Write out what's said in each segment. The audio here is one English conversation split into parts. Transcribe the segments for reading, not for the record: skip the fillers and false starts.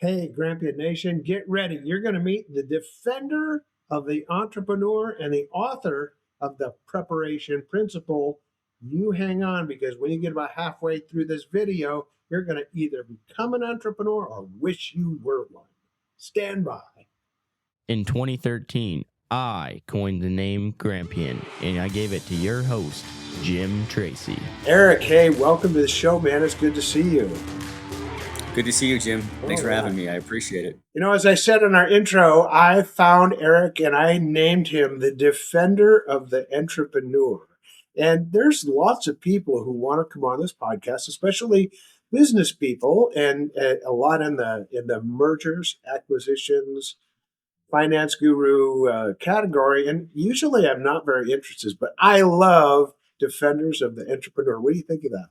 Hey, Grampian Nation, get ready. You're going to meet the defender of the entrepreneur and the author of the preparation principle. You hang on, because when you get about halfway through this video, you're going to either become an entrepreneur or wish you were one. Stand by. In 2013, I coined the name Grampian, and I gave it to your host, Jim Tracy. Eric, hey, welcome to the show, man. It's good to see you. Good to see you, Jim. Thanks for having me. I appreciate it. You know, as I said in our intro, I found Eric and I named him the defender of the entrepreneur. And there's lots of people who want to come on this podcast, especially business people, and a lot in the mergers, acquisitions, finance guru category. And usually I'm not very interested, but I love defenders of the entrepreneur. What do you think of that?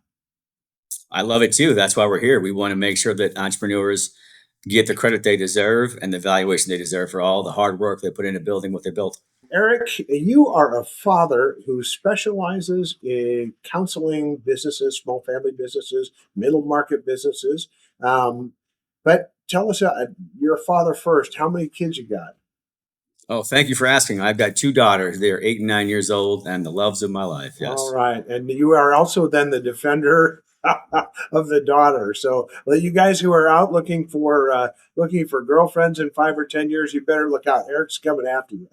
I love it too. That's why we're here. We want to make sure that entrepreneurs get the credit they deserve and the valuation they deserve for all the hard work they put into building what they built. Eric, you are a father who specializes in counseling businesses, small family businesses, middle market businesses. But tell us, you're a father first. How many kids you got? Oh, thank you for asking. I've got two daughters. They're 8 and 9 years old and the loves of my life. Yes. All right. And you are also then the defender of the daughter. So you guys who are out looking for girlfriends in 5 or 10 years, you better look out. Eric's coming after you.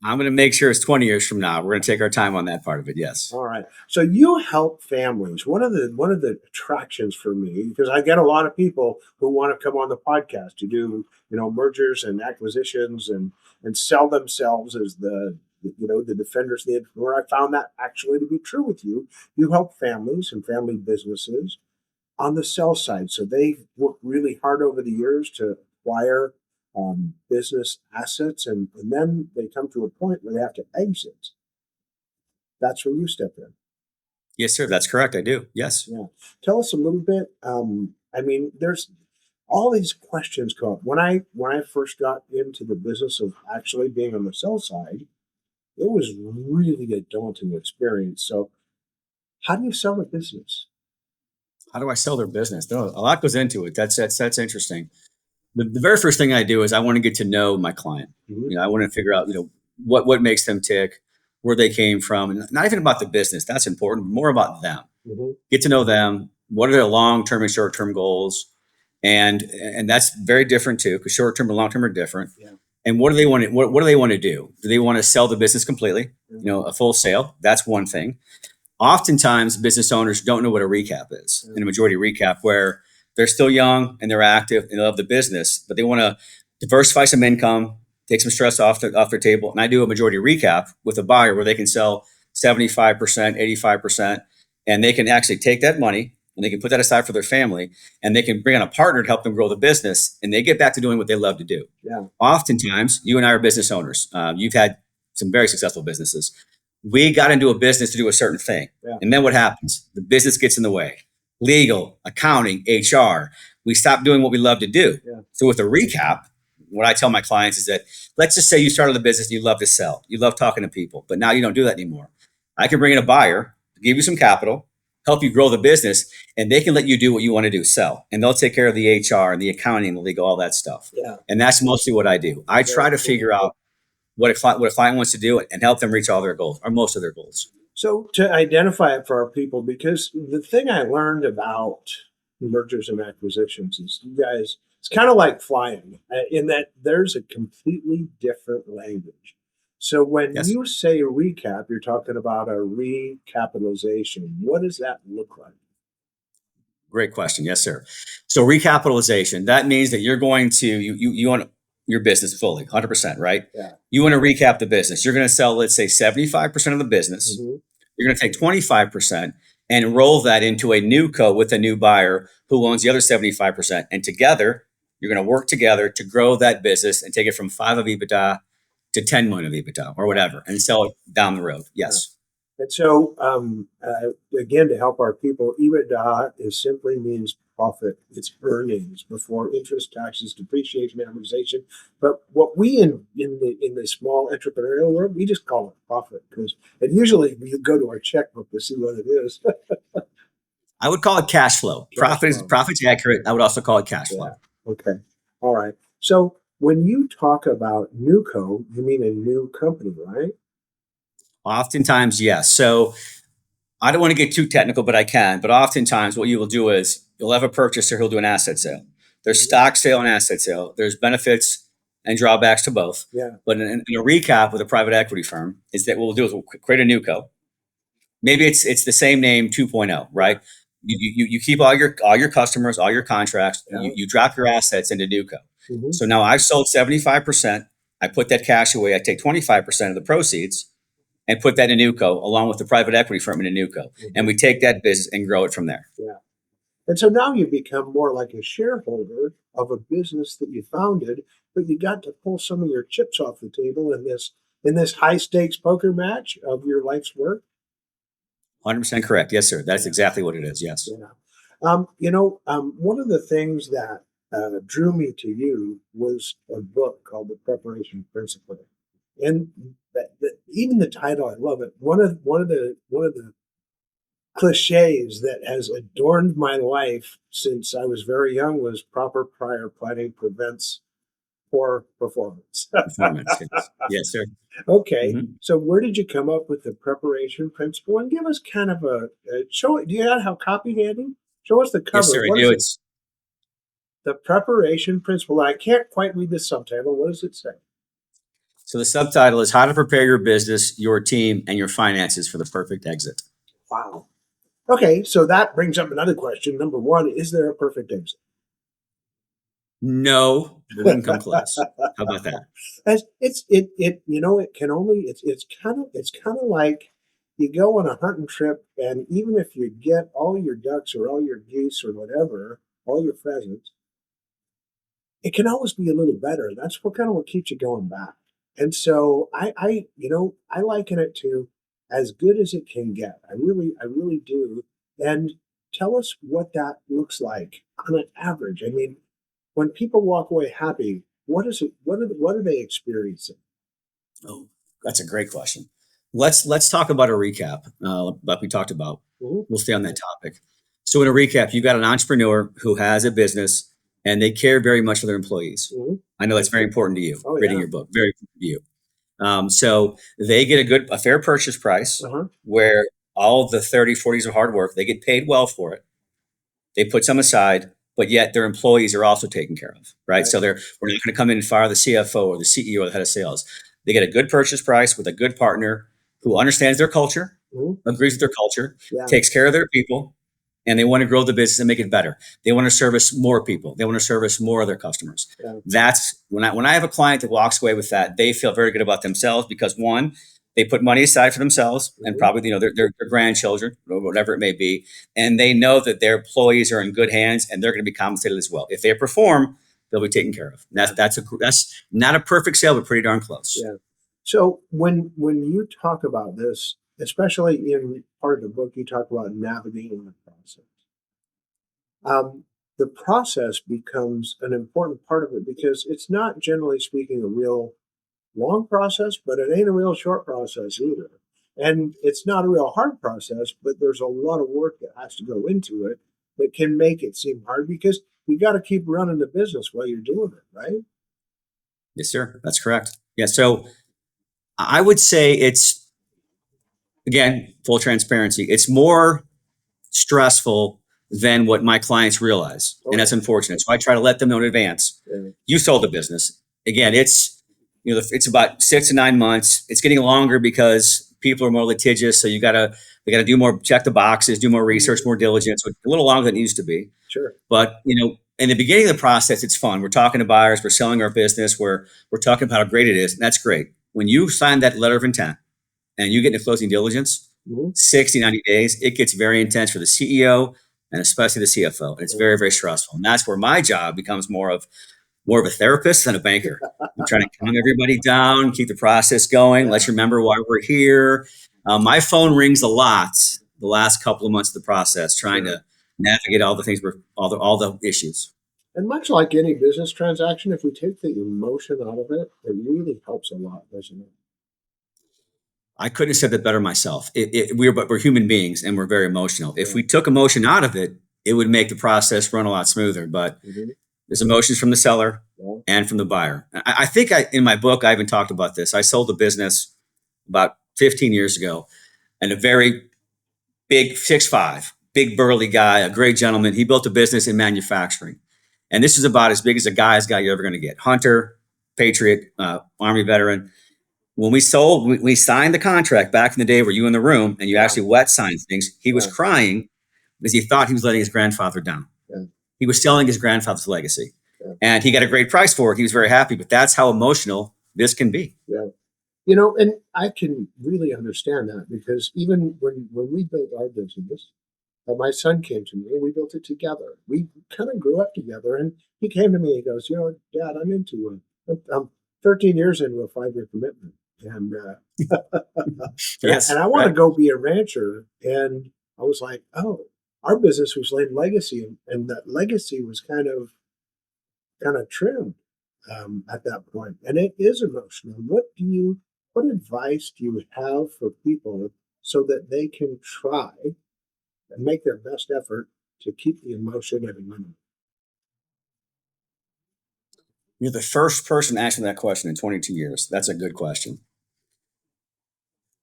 I'm going to make sure it's 20 years from now. We're going to take our time on that part of it. Yes. All right. So you help families. One of the attractions for me, because I get a lot of people who want to come on the podcast to do, mergers and acquisitions and sell themselves as the defenders of the entrepreneur. I found that actually to be true with you. You help families and family businesses on the sell side. So they've worked really hard over the years to acquire business assets, and then they come to a point where they have to exit. That's where you step in. Yes, sir. That's correct. I do. Yes. Yeah. Tell us a little bit. There's all these questions come up. When I first got into the business of actually being on the sell side, it was really a daunting experience. So how do you sell a business? How do I sell their business? A lot goes into it. That's interesting. The very first thing I do is I want to get to know my client. Mm-hmm. I want to figure out, what makes them tick, where they came from, and not even about the business. That's important, but more about them. Mm-hmm. Get to know them. What are their long-term and short-term goals? And that's very different too, because short-term and long-term are different. Yeah. And what do they want to, what do they want to do? Do they want to sell the business completely? Mm-hmm. A full sale. That's one thing. Oftentimes, business owners don't know what a recap is. Mm-hmm. In a majority recap, where they're still young and they're active and they love the business, but they want to diversify some income, take some stress off their table. And I do a majority recap with a buyer where they can sell 75%, 85%, and they can actually take that money and they can put that aside for their family, and they can bring on a partner to help them grow the business, and they get back to doing what they love to do. Yeah. Oftentimes, you and I are business owners. You've had some very successful businesses. We got into a business to do a certain thing. Yeah. And then what happens? The business gets in the way. Legal, accounting, HR. We stop doing what we love to do. Yeah. So with a recap, what I tell my clients is that, let's just say you started a business and you love to sell. You love talking to people, but now you don't do that anymore. I can bring in a buyer, give you some capital, help you grow the business, and they can let you do what you want to do, sell. And they'll take care of the HR and the accounting and the legal, all that stuff. Yeah. And that's mostly what I do. I try to figure out what a client wants to do and help them reach all their goals, or most of their goals. So to identify it for our people, because the thing I learned about mergers and acquisitions is, you guys, it's kind of like flying in that there's a completely different language. So when Yes. you say recap, you're talking about a recapitalization. What does that look like? Great question. Yes, sir. So recapitalization, that means that you're going to, you want your business fully, 100%, right? Yeah. You want to recap the business. You're going to sell, let's say, 75% of the business. Mm-hmm. You're going to take 25% and roll that into a new co with a new buyer who owns the other 75%. And together, you're going to work together to grow that business and take it from 5 of EBITDA to 10 million of EBITDA or whatever, and sell it down the road. Yes. Yeah. And so, again, to help our people, EBITDA simply means profit. It's earnings before interest, taxes, depreciation, amortization. But what we in the small entrepreneurial world, we just call it profit, because and usually we go to our checkbook to see what it is. I would call it cash flow. Profit's accurate. I would also call it cash flow. Okay. All right. So when you talk about newco, you mean a new company, right? Oftentimes, yes. So I don't want to get too technical, but I can. But oftentimes, what you will do is you'll have a purchaser who'll do an asset sale. There's Mhm. stock sale and asset sale. There's benefits and drawbacks to both. Yeah. But in a recap with a private equity firm is that what we'll do is we'll create a new co. Maybe it's the same name 2.0, Yeah. right? You keep all your customers, all your contracts. Yeah. You drop your assets into NewCo. Hmm. So now I've sold 75%. I put that cash away. I take 25% of the proceeds and put that in NewCo along with the private equity firm in a NewCo, and Hmm. we take that business and grow it from there. Yeah. And so now you become more like a shareholder of a business that you founded, but you got to pull some of your chips off the table in this high stakes poker match of your life's work. 100% correct. Yes, sir. That's Yeah. exactly what it is. Yes. Yeah. One of the things that drew me to you was a book called The Preparation Principle, and even the title, I love it. One of the cliches that has adorned my life since I was very young was proper prior planning prevents poor performance. Performance. Yes, yes sir. Okay, Mhm. so where did you come up with the preparation principle? And give us kind of a show. Do you have copy handy? Show us the Yes, cover. sir. I What is do. it? The preparation principle. I can't quite read the subtitle. What does it say? So the subtitle is How to Prepare Your Business, Your Team, and Your Finances for the Perfect Exit. Wow. Okay, so that brings up another question. Number one, is there a perfect exit? No, but we can come close. How about that? It can only it's kind of like you go on a hunting trip, and even if you get all your ducks or all your geese or whatever, all your pheasants, it can always be a little better. That's what keeps you going back. And so I liken it to as good as it can get. I really do. And tell us what that looks like on an average. I mean, when people walk away happy, what is it? What are they experiencing? Oh, that's a great question. Let's talk about a recap, like we talked about. Mhm. We'll stay on that topic. So in a recap, you got an entrepreneur who has a business and they care very much for their employees. Mhm. I know that's very important to you. Oh Reading yeah. your book, very important to you. So they get a fair purchase price Uh-huh. where all the 30, 40s of hard work, they get paid well for it. They put some aside, but yet their employees are also taken care of, right? Right. So we're not going to come in and fire the CFO or the CEO or the head of sales. They get a good purchase price with a good partner who understands their culture, Mhm. agrees with their culture, Yeah. takes care of their people, and they want to grow the business and make it better. They want to service more people. They want to service more of their customers. Yeah. That's when I have a client that walks away with that, they feel very good about themselves because one, they put money aside for themselves and Mhm. probably their grandchildren or whatever it may be, and they know that their employees are in good hands and they're going to be compensated as well. If they perform, they'll be taken care of. That's not a perfect sale, but pretty darn close. Yeah. So when you talk about this, especially in part of the book, you talk about navigating the process. The process becomes an important part of it because it's not, generally speaking, a real long process, but it ain't a real short process either. And it's not a real hard process, but there's a lot of work that has to go into it that can make it seem hard because you got to keep running the business while you're doing it, right? Yes, sir. That's correct. Yeah. So I would say it's again full transparency. It's more stressful than what my clients realize. Oh And that's yeah. unfortunate. So I try to let them know in advance. Yeah. You sold the business. Again, it's about 6 to 9 months. It's getting longer because people are more litigious. So they gotta do more, check the boxes, do more research, Mhm. more diligence, a little longer than it used to be. Sure. But in the beginning of the process, it's fun. We're talking to buyers, we're selling our business, we're talking about how great it is. And that's great. When you sign that letter of intent and you get into closing diligence, Mhm. 60, 90 days, it gets very intense for the CEO and especially the CFO. And it's very, very stressful. And that's where my job becomes more of a therapist than a banker. I'm trying to calm everybody down, keep the process going, let Yeah. you remember why we're here. My phone rings a lot the last couple of months of the process, trying Sure. to navigate all the things, all the issues. And much like any business transaction, if we take the emotion out of it, it really helps a lot, doesn't it? I couldn't have said that better myself. We're human beings and we're very emotional. If Yeah. we took emotion out of it, it would make the process run a lot smoother. But Mhm. There's emotions from the seller Yeah. and from the buyer. I think in my book, I even talked about this. I sold a business about 15 years ago, and a very big 6'5", big burly guy, a great gentleman. He built a business in manufacturing. And this is about as big as a guy's guy you're ever going to get. Hunter, Patriot, Army veteran. When we sold, we signed the contract back in the day where you in the room and you actually wet signed things. He was crying because he thought he was letting his grandfather down. Yeah. He was selling his grandfather's legacy. Yeah. And he got a great price for it. He was very happy, but that's how emotional this can be. Yeah. You know, and I can really understand that, because even when we built our business, my son came to me and we built it together. We kind of grew up together, and he came to me and he goes, Dad, I'm 13 years into a 5-year commitment. And Yes, and I want to go be a rancher. And I was like, oh, our business was named Legacy, and that legacy was kind of trimmed at that point. And it is emotional. What advice do you have for people so that they can try and make their best effort to keep the emotion at a minimum? You're the first person asking that question in 22 years. That's a good question.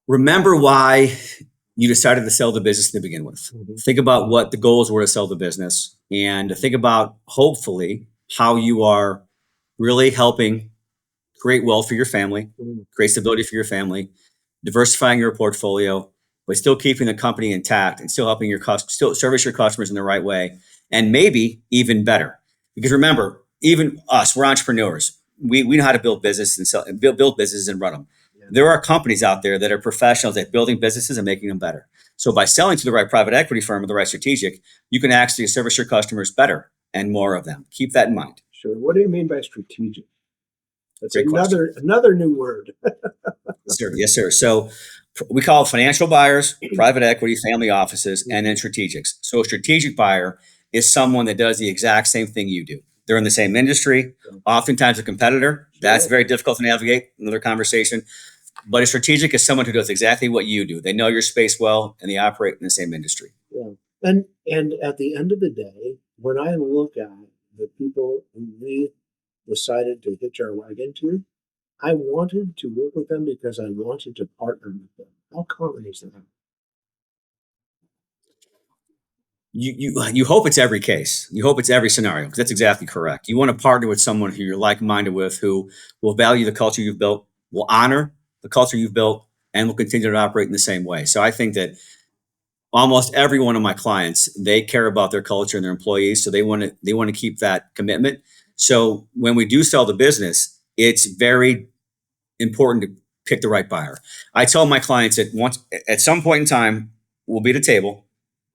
Remember why you decided to sell the business to begin with. Mm-hmm. Think about what the goals were to sell the business, and think about, hopefully, how you are really helping create wealth for your family, create stability for your family, diversifying your portfolio, but still keeping the company intact and still helping still service your customers in the right way, and maybe even better. Because remember, even us, we're entrepreneurs. We know how to build business and build businesses and run them. Yeah. There are companies out there that are professionals at building businesses and making them better. So by selling to the right private equity firm or the right strategic, you can actually service your customers better and more of them. Keep that in mind. Sure. What do you mean by strategic? That's Great another new word. Yes, sir. So we call it financial buyers, private equity, family offices, and then strategics. So a strategic buyer is someone that does the exact same thing you do. They're in the same industry, oftentimes a competitor. Sure. That's very difficult to navigate, another conversation. But a strategic is someone who does exactly what you do. They know your space well, and they operate in the same industry. Yeah. And at the end of the day, when I look at the people who we decided to hitch our wagon to, I wanted to work with them because I wanted to partner with them. How common is that? You hope it's every case. You hope it's every scenario, because that's exactly correct. You want to partner with someone who you're like-minded with, who will value the culture you've built, will honor the culture you've built, and will continue to operate in the same way. So I think that almost every one of my clients, they care about their culture and their employees, so they want to keep that commitment. So when we do sell the business, it's very important to pick the right buyer. I tell my clients that at some point in time, we'll be at a table,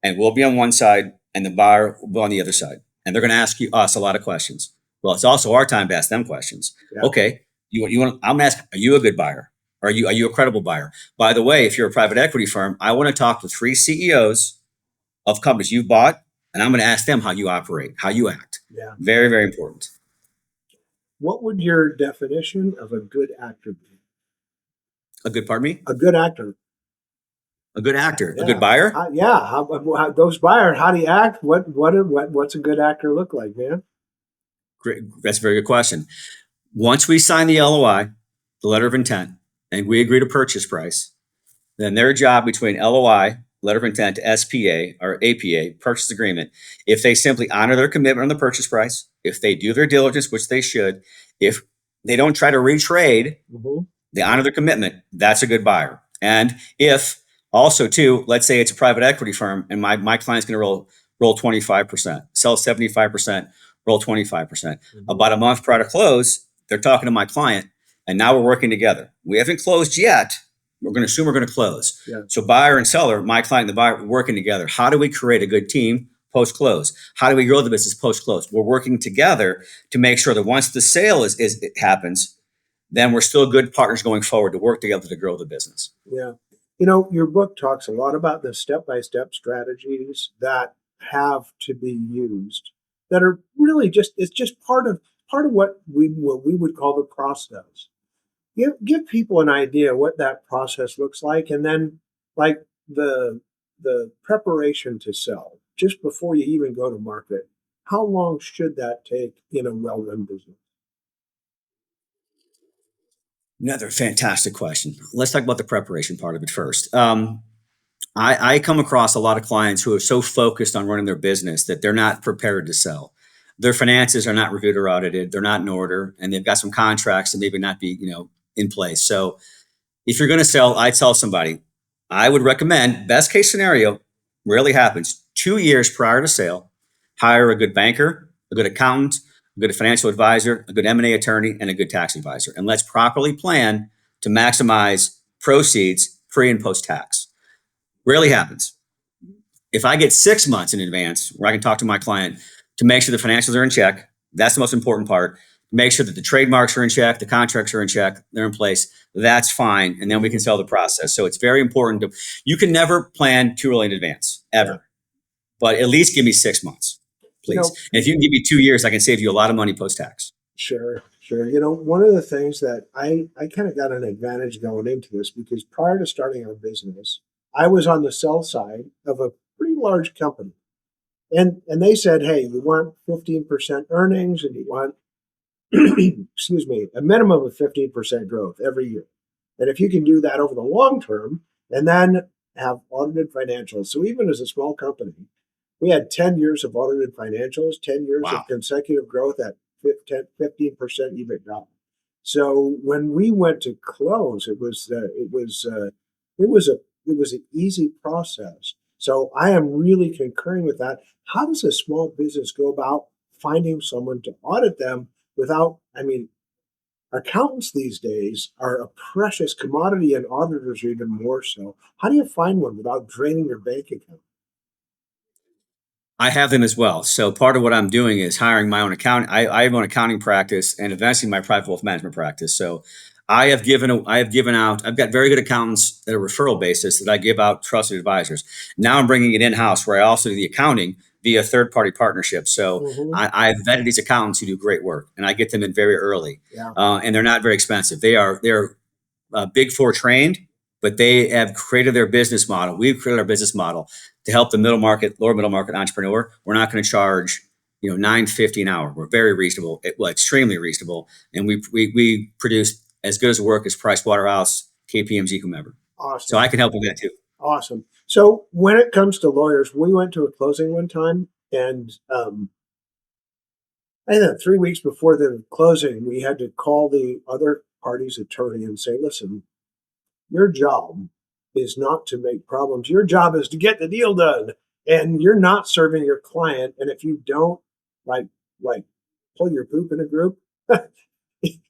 and we'll be on one side, and the buyer will be on the other side, and they're going to ask us a lot of questions. Well, it's also our time to ask them questions. Yeah. Okay, you want? I'm going to ask, are you a good buyer? Are you a credible buyer? By the way, if you're a private equity firm, I want to talk to 3 CEOs of companies you've bought, and I'm going to ask them how you operate, how you act. Yeah. Very, very important. What would your definition of a good actor be? A good, pardon me? A good actor. A good actor, yeah. A good buyer. How those buyers? How do you act? What's a good actor look like, man? Great. That's a very good question. Once we sign the LOI, the letter of intent, and we agree to purchase price, then their job between LOI, letter of intent, to SPA or APA, purchase agreement, if they simply honor their commitment on the purchase price, if they do their diligence, which they should, if they don't try to retrade, they honor their commitment, that's a good buyer. And if also, too, let's say it's a private equity firm and my client's going to roll 25%, sell 75%, roll 25%. About a month prior to close, they're talking to my client, and now we're working together. We haven't closed yet. We're going to assume we're going to close. Yeah. So buyer and seller, my client and the buyer, working together. How do we create a good team post-close? How do we grow the business post-close? We're working together to make sure that once the sale it happens, then we're still good partners going forward to work together to grow the business. Yeah. You know, your book talks a lot about the step-by-step strategies that have to be used, that are really it's just part of what we would call the process. Give people an idea what that process looks like, and then like the preparation to sell just before you even go to market. How long should that take in a well-run business? Another fantastic question. Let's talk about the preparation part of it first. I come across a lot of clients who are so focused on running their business that they're not prepared to sell. Their finances are not reviewed or audited. They're not in order, and they've got some contracts that maybe not be, in place. So if you're going to sell, I'd tell somebody. I would recommend best case scenario, rarely happens. 2 years prior to sale, hire a good banker, a good accountant, a good financial advisor, a good M&A attorney, and a good tax advisor, and let's properly plan to maximize proceeds pre and post tax. Rarely happens. If I get 6 months in advance where I can talk to my client to make sure the financials are in check, that's the most important part. Make sure that the trademarks are in check, the contracts are in check, they're in place. That's fine. And then we can sell the process. So it's very important you can never plan too early in advance, ever. But at least give me 6 months, please. And if you can give me 2 years, I can save you a lot of money post-tax. Sure. One of the things that I kind of got an advantage going into this, because prior to starting our business, I was on the sell side of a pretty large company. And they said, hey, we want 15% earnings and you want, excuse me, a minimum of 15% growth every year. And if you can do that over the long term and then have audited financials. So even as a small company, we had 10 years of audited financials, 10 years of consecutive growth at 15% EBITDA. So when we went to close, it was an easy process. So I am really concurring with that. How does a small business go about finding someone to audit them without, accountants these days are a precious commodity and auditors are even more so. How do you find one without draining your bank account? I have them as well. So part of what I'm doing is hiring my own accountant. I have my own accounting practice and eventually my private wealth management practice. So I have given out, I've got very good accountants that are referral basis that I give out trusted advisors. Now I'm bringing it in-house where I also do the accounting via third-party partnership. So I've vetted these accountants who do great work and I get them in very early. And they're not very expensive. They're Big Four trained, but they have created their business model. We've created our business model to help the middle market, lower middle market entrepreneur. We're not going to charge, $9.50 an hour. We're very reasonable, extremely reasonable, and we produce as good as work as Price Waterhouse, KPMG, whomever. Awesome. So I can help with that too. Awesome. So when it comes to lawyers, we went to a closing one time, and I think 3 weeks before the closing, we had to call the other party's attorney and say, "Listen, your job is not to make problems. Your job is to get the deal done, and you're not serving your client. And if you don't like pull your poop in a group,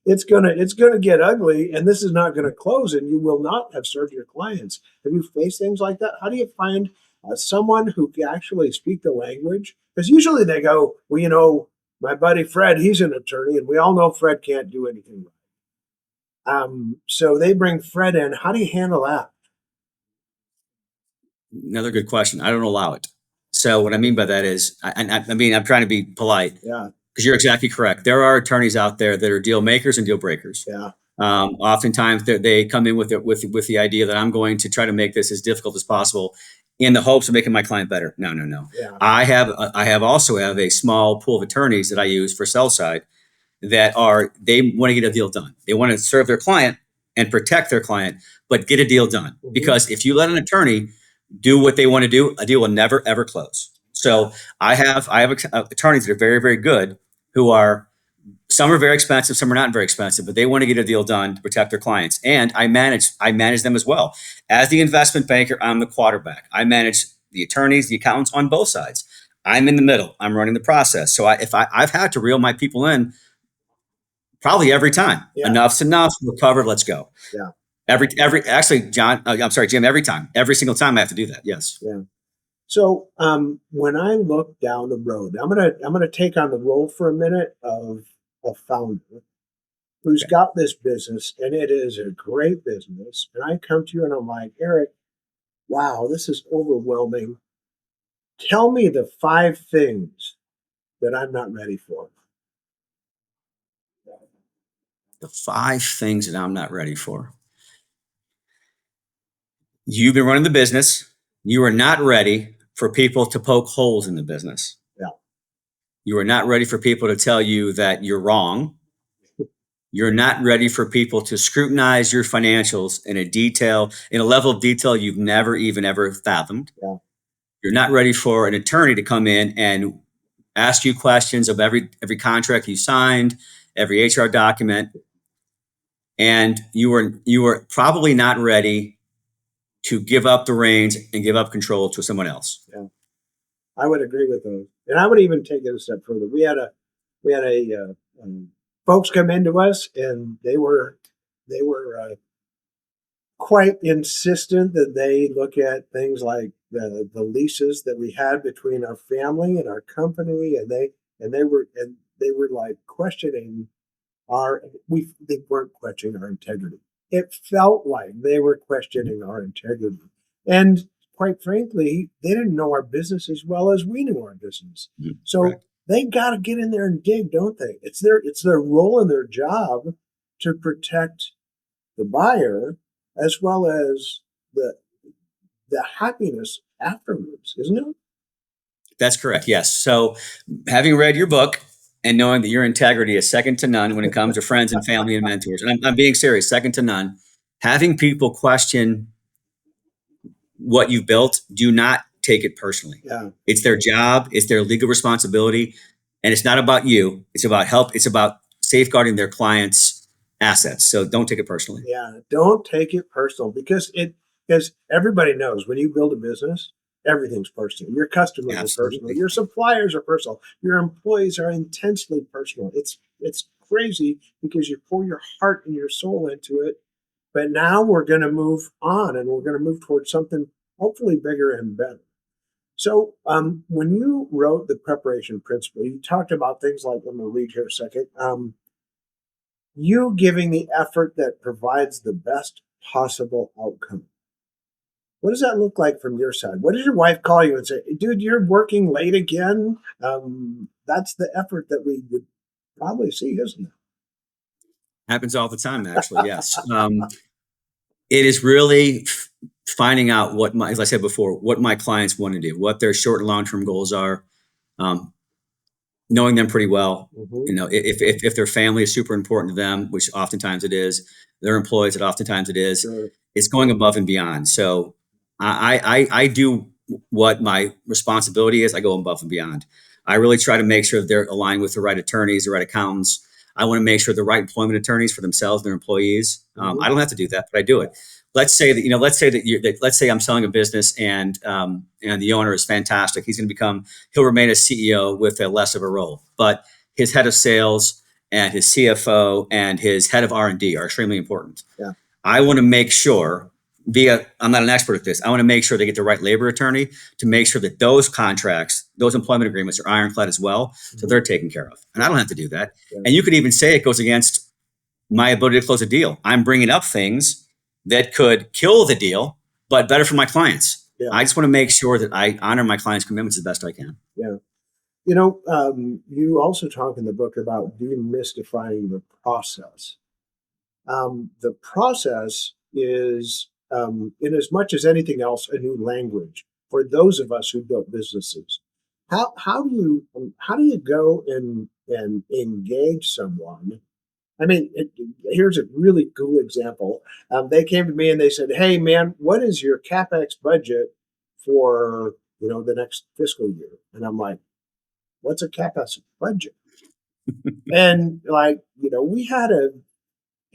it's gonna get ugly, and this is not gonna close, and you will not have served your clients." Have you faced things like that? How do you find someone who can actually speak the language? Because usually they go, "Well, my buddy Fred, he's an attorney, and we all know Fred can't do anything right." So they bring Fred in. How do you handle that? Another good question. I don't allow it. So what I mean by that is, I'm trying to be polite. Yeah. Because you're exactly correct. There are attorneys out there that are deal makers and deal breakers. Yeah. Oftentimes they come in with the idea that I'm going to try to make this as difficult as possible in the hopes of making my client better. No. Yeah. I also have a small pool of attorneys that I use for sell side they want to get a deal done. They want to serve their client and protect their client, but get a deal done. Because if you let an attorney do what they want to do, a deal will never ever close. So I have attorneys that are very, very good who are, some are very expensive, some are not very expensive, but they want to get a deal done to protect their clients. And I manage them as well. As the investment banker, I'm the quarterback. I manage the attorneys, the accountants on both sides. I'm in the middle. I'm running the process. So I've had to reel my people in probably every time. Yeah. Enough's enough. We're covered. Let's go. Yeah. Actually, John, I'm sorry, Jim, every single time I have to do that. Yes. Yeah. So when I look down the road, I'm gonna take on the role for a minute of a founder who's got this business and it is a great business. And I come to you and I'm like, "Eric, wow, this is overwhelming. Tell me the 5 things that I'm not ready for." The 5 things that I'm not ready for. You've been running the business. You are not ready for people to poke holes in the business. Yeah. You are not ready for people to tell you that you're wrong. You're not ready for people to scrutinize your financials in a level of detail you've never even ever fathomed. Yeah. You're not ready for an attorney to come in and ask you questions of every contract you signed, every HR document, and you were probably not ready to give up the reins and give up control to someone else. Yeah. I would agree with those, and I would even take it a step further. We had folks come into us, and they were quite insistent that they look at things like the leases that we had between our family and our company, and they were like questioning they weren't questioning our integrity. It felt like they were questioning our integrity, and quite frankly, they didn't know our business as well as we knew our business. So Correct. they got to get in there and dig, don't they? It's their role and their job to protect the buyer as well as the happiness afterwards, isn't it? That's correct. Yes. So, having read your book and knowing that your integrity is second to none when it comes to friends and family and mentors, and I'm being serious, second to none, having people question what you've built, do not take it personally. Yeah. It's their job, it's their legal responsibility, and it's not about you. It's about help. It's about safeguarding their clients' assets. So don't take it personally. Yeah, don't take it personal because everybody knows when you build a business, everything's personal. Your customers are personal. Absolutely. Your suppliers are personal. Your employees are intensely personal. It's crazy because you pour your heart and your soul into it. But now we're going to move on, and we're going to move towards something hopefully bigger and better. So when you wrote the preparation principle, you talked about things like, I'm going to read here a second. You giving the effort that provides the best possible outcome. What does that look like from your side? What does your wife call you and say, dude, you're working late again? That's the effort that we would probably see, isn't it? Happens all the time, actually. Yes. It is really finding out as I said before, what my clients want to do, what their short and long-term goals are, knowing them pretty well. Mm-hmm. You know, if their family is super important to them, which oftentimes it is, their employees, that oftentimes it is, Sure. it's going above and beyond. So I do what my responsibility is. I go above and beyond. I really try to make sure that they're aligned with the right attorneys, the right accountants. I want to make sure the right employment attorneys for themselves and their employees. I don't have to do that, but I do it. Let's say I'm selling a business and the owner is fantastic. He'll remain a CEO with a less of a role, but his head of sales and his CFO and his head of R&D are extremely important. Yeah. I want to make sure I'm not an expert at this. I want to make sure they get the right labor attorney to make sure that those contracts, those employment agreements are ironclad as well. So they're taken care of. And I don't have to do that. Yeah. And you could even say it goes against my ability to close a deal. I'm bringing up things that could kill the deal, but better for my clients. Yeah. I just want to make sure that I honor my clients' commitments as best I can. Yeah. You know, you also talk in the book about demystifying the process. The process is, in as much as anything else, a new language for those of us who built businesses. How do you go and engage someone? I mean, here's a really cool example. They came to me and they said, "Hey, man, what is your CapEx budget for the next fiscal year?" And I'm like, "What's a CapEx budget?" And we had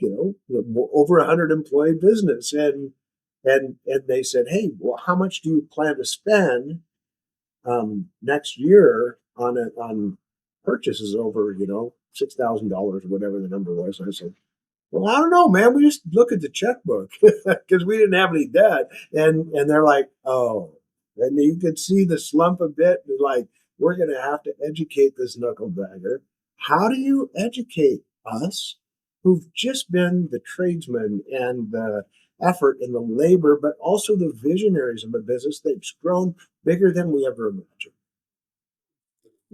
over 100 employee business, and they said, "Hey, well, how much do you plan to spend next year on purchases over $6,000 or whatever the number was?" And I said, "Well, I don't know, man. We just look at the checkbook because we didn't have any debt." And they're like, "Oh," and you could see the slump a bit. Like, we're going to have to educate this knucklebagger. How do you educate us who've just been the tradesmen and the effort and the labor, but also the visionaries of a business that's grown bigger than we ever imagined?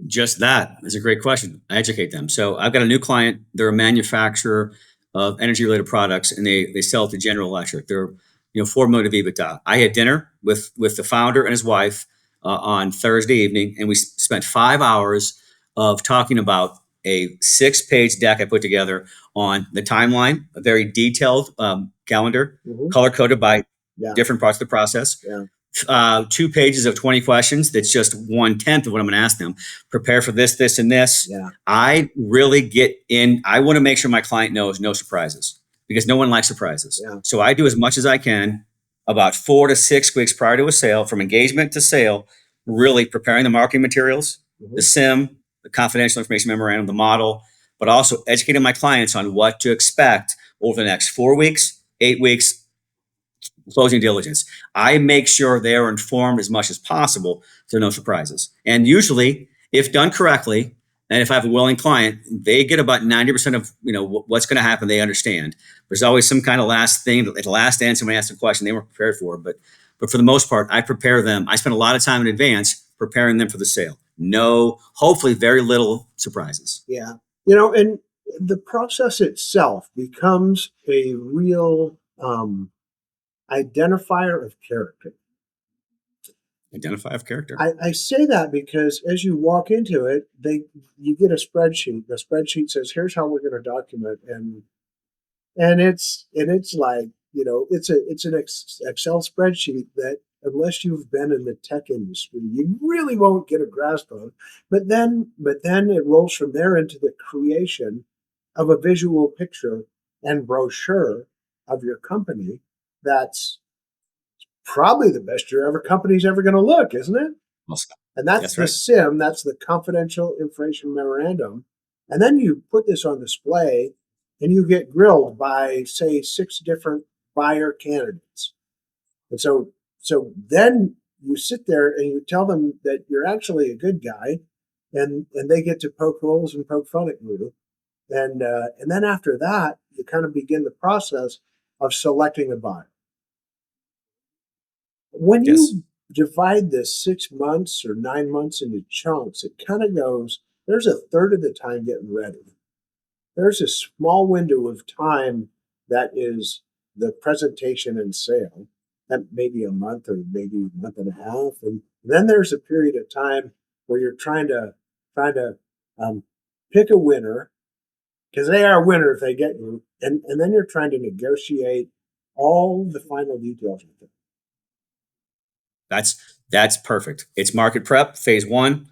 Just that is a great question. I educate them. So I've got a new client. They're a manufacturer of energy-related products, and they sell to General Electric. They're $4 million of EBITDA. I had dinner with the founder and his wife on Thursday evening, and we spent 5 hours of talking about a 6-page deck I put together on the timeline, a very detailed calendar, Mhm. color coded by Yeah. different parts of the process. Yeah. 2 pages of 20 questions. That's just 1/10 of what I'm going to ask them. Prepare for this, this, and this. Yeah. I really get in. I want to make sure my client knows no surprises because no one likes surprises. Yeah. So I do as much as I can about 4 to 6 weeks prior to a sale, from engagement to sale, really preparing the marketing materials, the SIM, the confidential information memorandum, the model, but also educating my clients on what to expect over the next 4 weeks, 8 weeks, closing diligence. I make sure they are informed as much as possible so no surprises. And usually, if done correctly, and if I have a willing client, they get about 90% of what's going to happen. They understand. There's always some kind of last thing, at the last end, somebody asks a question they weren't prepared for. But for the most part, I prepare them. I spend a lot of time in advance preparing them for the sale. No, hopefully very little surprises. Yeah. And the process itself becomes a real identifier of character. Identify of character. I say that because as you walk into it, you get a spreadsheet. The spreadsheet says, "Here's how we're going to document," and it's like it's an Excel spreadsheet that unless you've been in the tech industry, you really won't get a grasp of. But then it rolls from there into the creation of a visual picture and brochure of your company. That's probably the best company's ever going to look, isn't it? And that's the right. SIM, that's the confidential information memorandum. And then you put this on display and you get grilled by, say, 6 different buyer candidates. And so then you sit there and you tell them that you're actually a good guy, and they get to poke holes and poke fun at you. And then after that, you kind of begin the process of selecting a buyer. When you divide this 6 months or 9 months into chunks, it kind of goes, there's a third of the time getting ready. There's a small window of time that is the presentation and sale, that maybe a month or maybe a month and a half. And then there's a period of time where you're trying to pick a winner, because they are a winner if they get you. And then you're trying to negotiate all the final details with them. That's perfect. It's market prep, phase 1.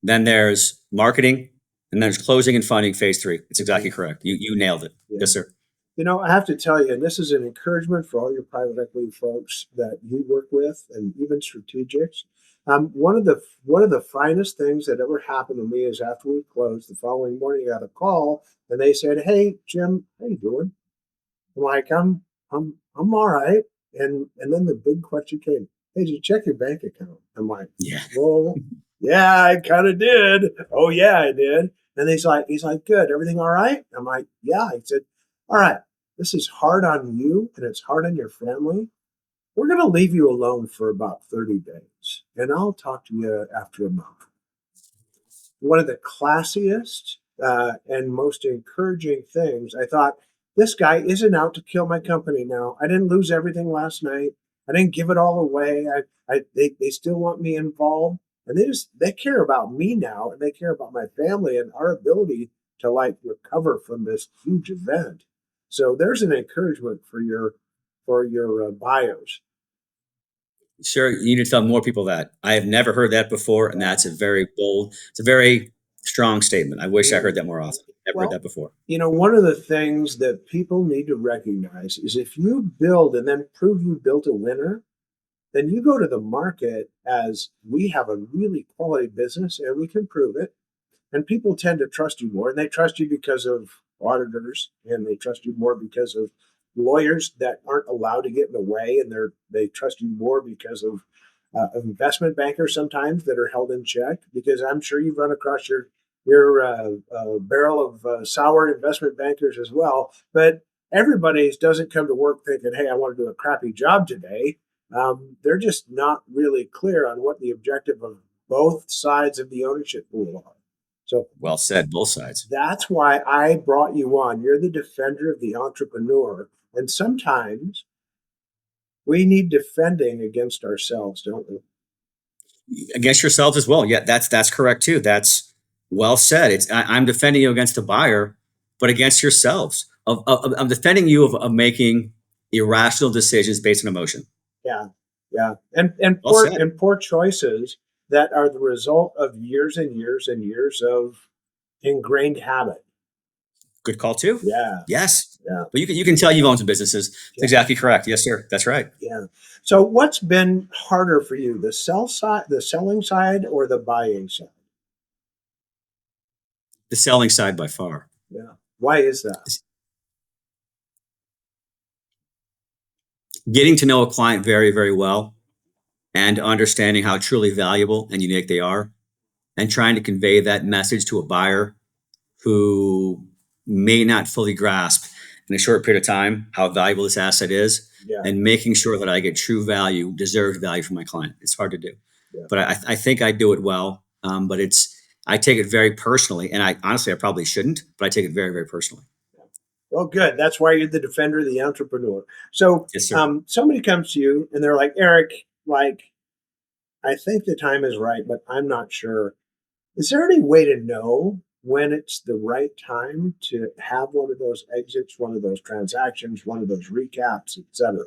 Then there's marketing, and there's closing and funding, phase 3. It's exactly correct. You nailed it. Yeah. Yes, sir. I have to tell you, and this is an encouragement for all your private equity folks that you work with, and even strategics. One of the finest things that ever happened to me is after we closed, the following morning, I got a call, and they said, "Hey, Jim, how you doing?" I'm like, "I'm all right." And then the big question came, "Hey, did you check your bank account?" I'm like, Yeah. "Well, yeah, I kind of did." "Oh yeah, I did." And he's like, "Good, everything all right?" I'm like, "Yeah." He said, "All right, this is hard on you and it's hard on your family. We're going to leave you alone for about 30 days, and I'll talk to you after a month." One of the classiest and most encouraging things, I thought, this guy isn't out to kill my company now. I didn't lose everything last night. I didn't give it all away. They still want me involved, and they care about me now, and they care about my family and our ability to recover from this huge event. So there's an encouragement for your buyers. Sure, you need to tell more people that. I have never heard that before, and that's a very bold, it's a very strong statement. I wish I heard that more often. Never heard that before. One of the things that people need to recognize is if you build and then prove you built a winner, then you go to the market as, we have a really quality business and we can prove it. And people tend to trust you more, and they trust you because of auditors, and they trust you more because of lawyers that aren't allowed to get in the way, and they trust you more because of investment bankers sometimes that are held in check. Because I'm sure you've run across your barrel of sour investment bankers as well. But everybody doesn't come to work thinking, "Hey, I want to do a crappy job today." They're just not really clear on what the objective of both sides of the ownership pool are. So well said, both sides. That's why I brought you on. You're the defender of the entrepreneur. And sometimes we need defending against ourselves, don't we? Against yourselves as well. Yeah, that's correct too. That's Well said. I'm defending you against a buyer, but against yourselves. I'm defending you of making irrational decisions based on emotion. Yeah, yeah, and Well said. poor choices that are the result of years and years and years of ingrained habit. Good call too. Yeah, Yes. yeah, But you can tell you've owned some businesses. It's yeah, exactly correct. Yes, sir. That's right. yeah. So, what's been harder for you, the selling side, or the buying side? The selling side by far. Yeah. Why is that? Getting to know a client very, very well and understanding how truly valuable and unique they are and trying to convey that message to a buyer who may not fully grasp in a short period of time how valuable this asset is Yeah, and making sure that I get true value, deserved value from my client. It's hard to do, yeah. but I think I do it well. But I take it very personally, and I honestly I probably shouldn't, but I take it very, very personally. Well, good. That's why you're the defender, the entrepreneur. So, Yes, sir. somebody comes to you and they're like, Eric, like, I think the time is right, but I'm not sure. Is there any way to know when it's the right time to have one of those exits, one of those transactions, one of those recaps, etc.?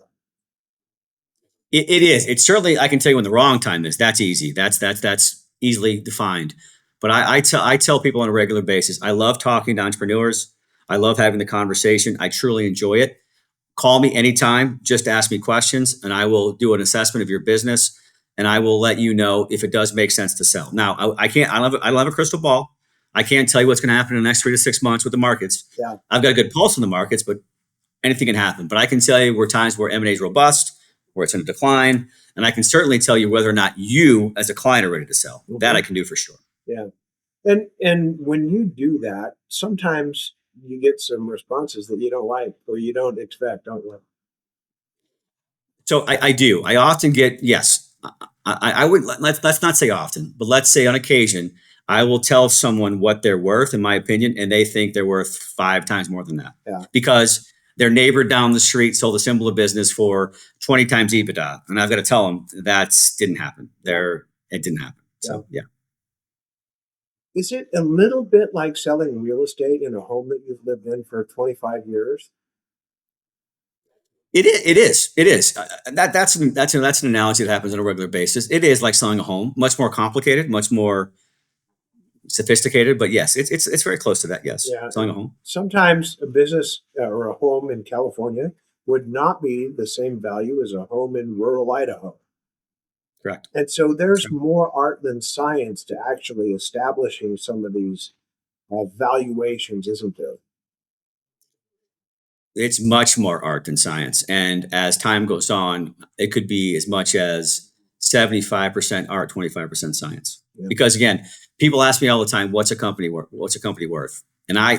It is. It's certainly. I can tell you when the wrong time is. That's easy. That's easily defined. But I tell people on a regular basis. I love talking to entrepreneurs. I love having the conversation. I truly enjoy it. Call me anytime. Just ask me questions, and I will do an assessment of your business, and I will let you know if it does make sense to sell. Now, I can't. I don't have a crystal ball. I can't tell you what's going to happen in the next 3 to 6 months with the markets. Yeah. I've got a good pulse on the markets, but anything can happen. But I can tell you where times where M&A is robust, where it's in a decline, and I can certainly tell you whether or not you, as a client, are ready to sell. That I can do for sure. Yeah. And when you do that, sometimes you get some responses that you don't like or you don't expect, don't you? So I do. I often get yes. I would let's not say often, but let's say on occasion, I will tell someone what they're worth, in my opinion, and they think they're worth 5 times more than that Yeah. because their neighbor down the street sold a similar business for 20 times EBITDA, and I've got to tell them that didn't happen. It didn't happen. So yeah. Is it a little bit like selling real estate in a home that you've lived in for 25 years? It is. It is. It is. That's an analogy that happens on a regular basis. It is like selling a home, much more complicated, much more sophisticated, but yes, it's very close to that. Yes, Yeah. selling a home. Sometimes a business or a home in California would not be the same value as a home in rural Idaho. Correct. And so there's more art than science to actually establishing some of these valuations, isn't there? It's much more art than science, and as time goes on, it could be as much as 75% art, 25% science. Yeah. Because again, people ask me all the time, "What's a company worth? What's a company worth?" And I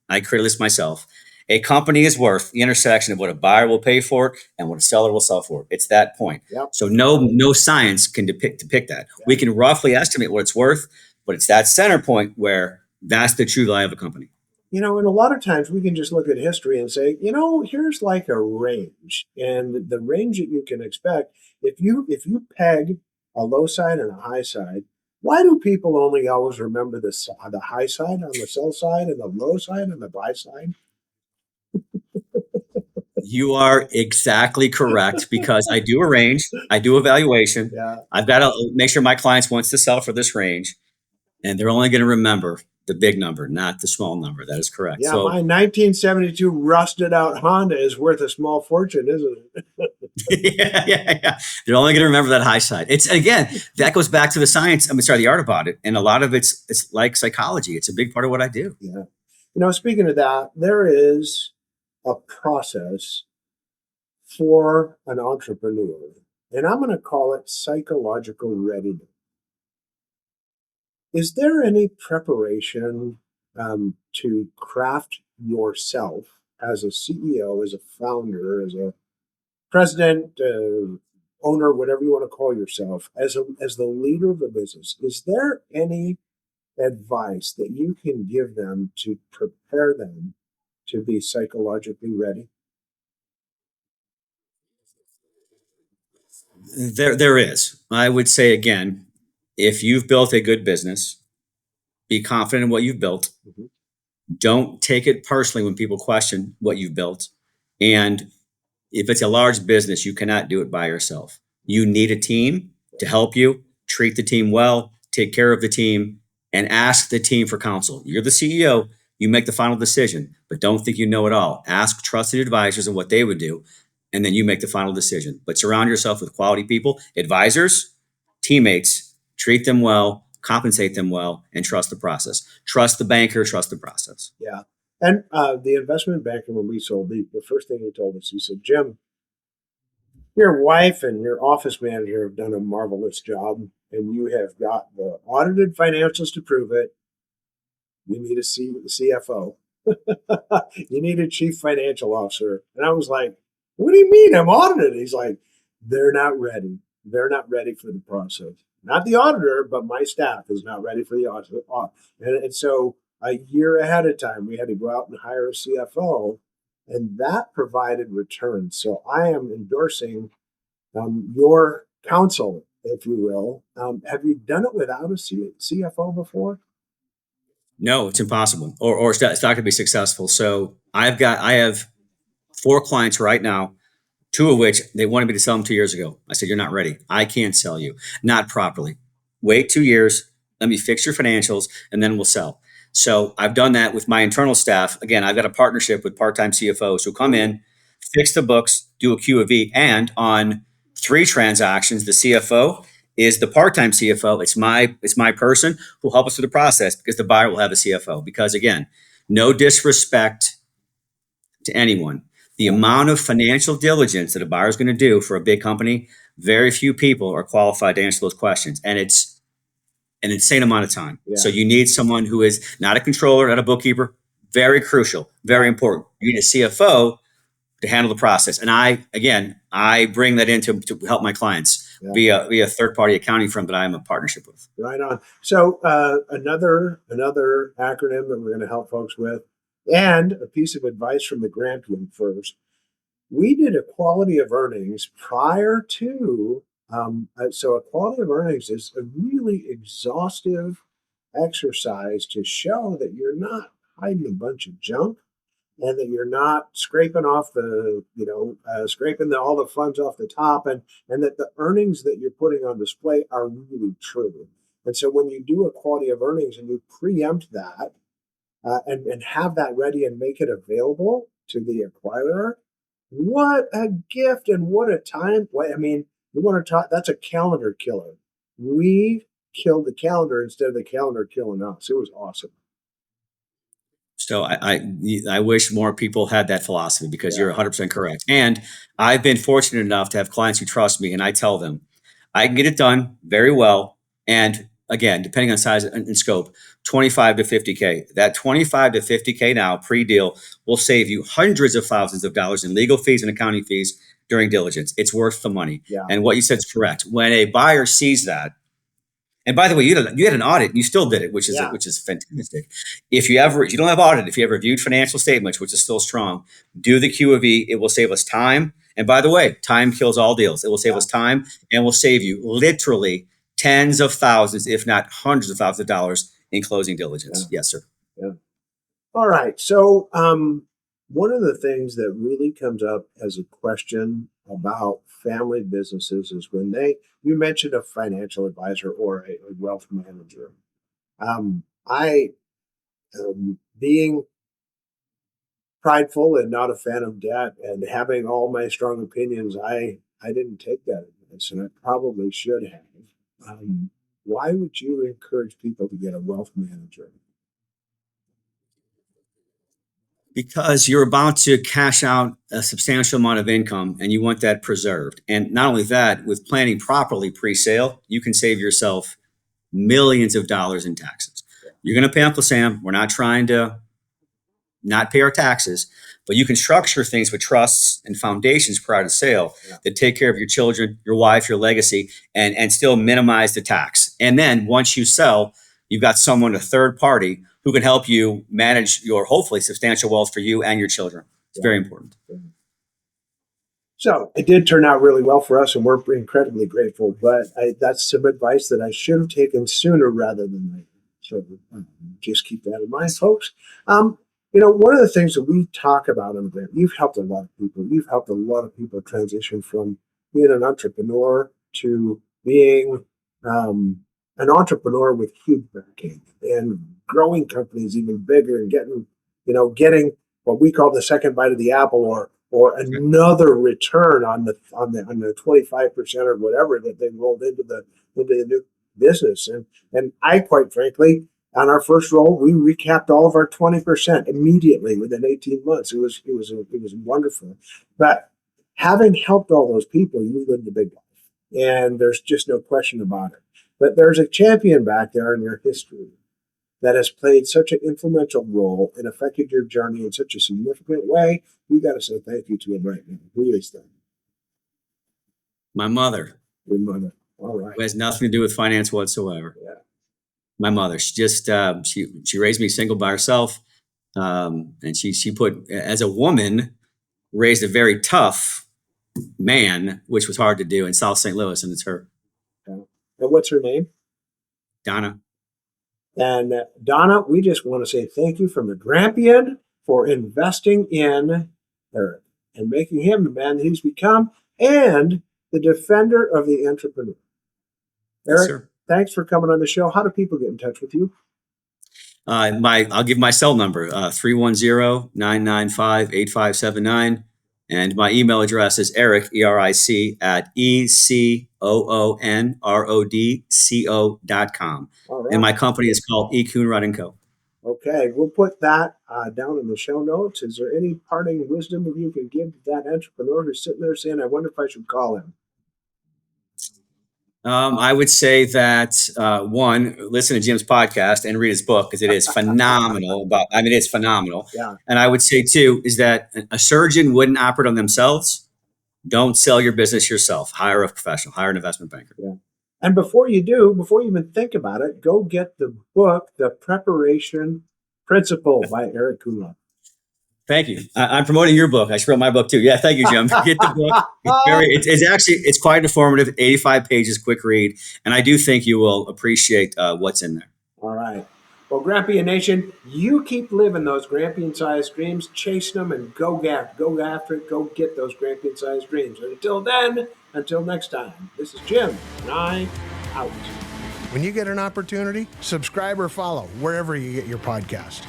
create a list myself. A company is worth the intersection of what a buyer will pay for it and what a seller will sell for it. It's that point. Yep. So no science can depict that. Yeah. We can roughly estimate what it's worth, but it's that center point where that's the true value of a company. And a lot of times we can just look at history and say, here's like a range, and the range that you can expect if you peg a low side and a high side. Why do people only always remember the high side on the sell side and the low side on the buy side? You are exactly correct because I do a range, I do evaluation. Yeah, I've got to make sure my clients wants to sell for this range, and they're only going to remember the big number, not the small number. That is correct. yeah. So My 1972 rusted out Honda is worth a small fortune, isn't it? yeah. They're only going to remember that high side. It's again that goes back to the science. The art about it, and a lot of it's like psychology. It's a big part of what I do. Yeah. Speaking of that, there is a process for an entrepreneur, and I'm going to call it psychological readiness. Is there any preparation to craft yourself as a CEO, as a founder, as a president, owner, whatever you want to call yourself, as the leader of a business? Is there any advice that you can give them to prepare them to be psychologically ready? There is. I would say again, if you've built a good business, Be confident in what you've built. Mhm. Don't take it personally when people question what you've built. And if it's a large business, you cannot do it by yourself. You need a team to help you. Treat the team well, take care of the team, and ask the team for counsel. You're the CEO, you make the final decision, but don't think you know it all. Ask trusted advisors and what they would do, and then you make the final decision. But surround yourself with quality people, advisors, teammates, treat them well, compensate them well, and trust the process. Trust the banker, trust the process. Yeah. And the investment banker, when we sold, the first thing he told us, he said, Jim, your wife and your office manager have done a marvelous job, and you have got the audited financials to prove it. You need a CFO. You need a chief financial officer. And I was like, what do you mean I'm audited? He's like, they're not ready. They're not ready for the process. Not the auditor, but my staff is not ready for the audit. And so a year ahead of time, we had to go out and hire a CFO, and that provided returns. So I am endorsing your counsel, if you will. Have you done it without a CFO before? No, it's impossible, or it's not going to be successful. So I have 4 clients right now, 2 of which they wanted me to sell them 2 years ago. I said, you're not ready. I can't sell you, not properly. Wait 2 years. Let me fix your financials, and then we'll sell. So I've done that with my internal staff. Again, I've got a partnership with part-time CFOs who come in, fix the books, do a Q of E, and on 3 transactions, the CFO is the part-time CFO. It's my person who will help us through the process because the buyer will have a CFO. Because again, no disrespect to anyone. The amount of financial diligence that a buyer is going to do for a big company, very few people are qualified to answer those questions. And it's an insane amount of time. Yeah. So you need someone who is not a controller, not a bookkeeper. Very crucial, very important. You need a CFO to handle the process. And I bring that in to help my clients via a third-party accounting firm that I am a partnership with. Right on. So another acronym that we're going to help folks with, and a piece of advice from the Grampian first. We did a quality of earnings prior to. So a quality of earnings is a really exhaustive exercise to show that you're not hiding a bunch of junk, and that you're not scraping off all the funds off the top, and that the earnings that you're putting on display are really true. And so when you do a quality of earnings and you preempt that, and have that ready and make it available to the acquirer, what a gift and what a time. I mean, you want to talk, that's a calendar killer. We killed the calendar instead of the calendar killing us. It was awesome. So I wish more people had that philosophy because you're 100% correct. And I've been fortunate enough to have clients who trust me, and I tell them I can get it done very well. And again, depending on size and scope, 25 to 50K. That 25 to 50K now pre-deal will save you hundreds of thousands of dollars in legal fees and accounting fees during diligence. It's worth the money. Yeah. And what you said is correct. When a buyer sees that, and by the way, you had an audit, and you still did it, which is fantastic. If you don't have audit, if you have reviewed financial statements, which is still strong, do the Q of E. It will save us time. And by the way, time kills all deals. It will save us time and will save you literally tens of thousands, if not hundreds of thousands of dollars in closing diligence. Yes, sir. Yeah. All right. So one of the things that really comes up as a question about family businesses is when you mentioned a financial advisor or a wealth manager. I, being prideful and not a fan of debt and having all my strong opinions, I didn't take that advice, and I probably should have. Why would you encourage people to get a wealth manager? Because you're about to cash out a substantial amount of income and you want that preserved. And not only that, with planning properly pre-sale, you can save yourself millions of dollars in taxes. You're going to pay Uncle Sam. We're not trying to not pay our taxes, but you can structure things with trusts and foundations prior to sale that take care of your children, your wife, your legacy, and still minimize the tax. And then once you sell, you've got someone, a third party, who can help you manage your hopefully substantial wealth for you and your children. It's very important. So it did turn out really well for us, and we're incredibly grateful. But that's some advice that I should have taken sooner rather than later. So just keep that in mind, folks. One of the things that we talk about in there, you've helped a lot of people. You've helped a lot of people transition from being an entrepreneur to being an entrepreneur with huge backing and growing companies even bigger and getting what we call the second bite of the apple, or another return on the 25% or whatever that they rolled into the new business. And I, quite frankly, on our first roll, we recapped all of our 20% immediately within 18 months. It was wonderful. But having helped all those people, you lived a big life, and there's just no question about it. But there's a champion back there in your history that has played such an influential role and affected your journey in such a significant way. We got to say thank you to him right now. Who is that? My mother. Your mother. All right. Who has nothing to do with finance whatsoever. Yeah. My mother. She just she raised me single by herself, and she put, as a woman, raised a very tough man, which was hard to do in South St. Louis, and it's her. Yeah. And what's her name? Donna. And Donna, we just want to say thank you from the Grampian for investing in Eric and making him the man that he's become, and the defender of the entrepreneur. Eric, Yes, thanks for coming on the show. How do people get in touch with you? I'll give my cell number, 310-995-8579. And my email address is Eric, ERIC, at ECOONRODCO.com. All right. And my company is called E. Coonrod & Co. Okay, we'll put that down in the show notes. Is there any parting wisdom that you can give to that entrepreneur who's sitting there saying, I wonder if I should call him? I would say that, one, listen to Jim's podcast and read his book, because it is phenomenal. It's phenomenal. Yeah. And I would say, too, is that a surgeon wouldn't operate on themselves. Don't sell your business yourself. Hire a professional. Hire an investment banker. Yeah. And before you even think about it, go get the book, The Preparation Principle by Eric Coonrod. Thank you. I'm promoting your book. I should wrote my book too. Yeah, thank you, Jim. Get the book. It's quite informative. 85 pages, quick read, and I do think you will appreciate what's in there. All right. Well, Grampian Nation, you keep living those Grampian-sized dreams, chasing them, and go after it. Go get those Grampian-sized dreams. And until next time, this is Jim, and I out. When you get an opportunity, subscribe or follow wherever you get your podcast.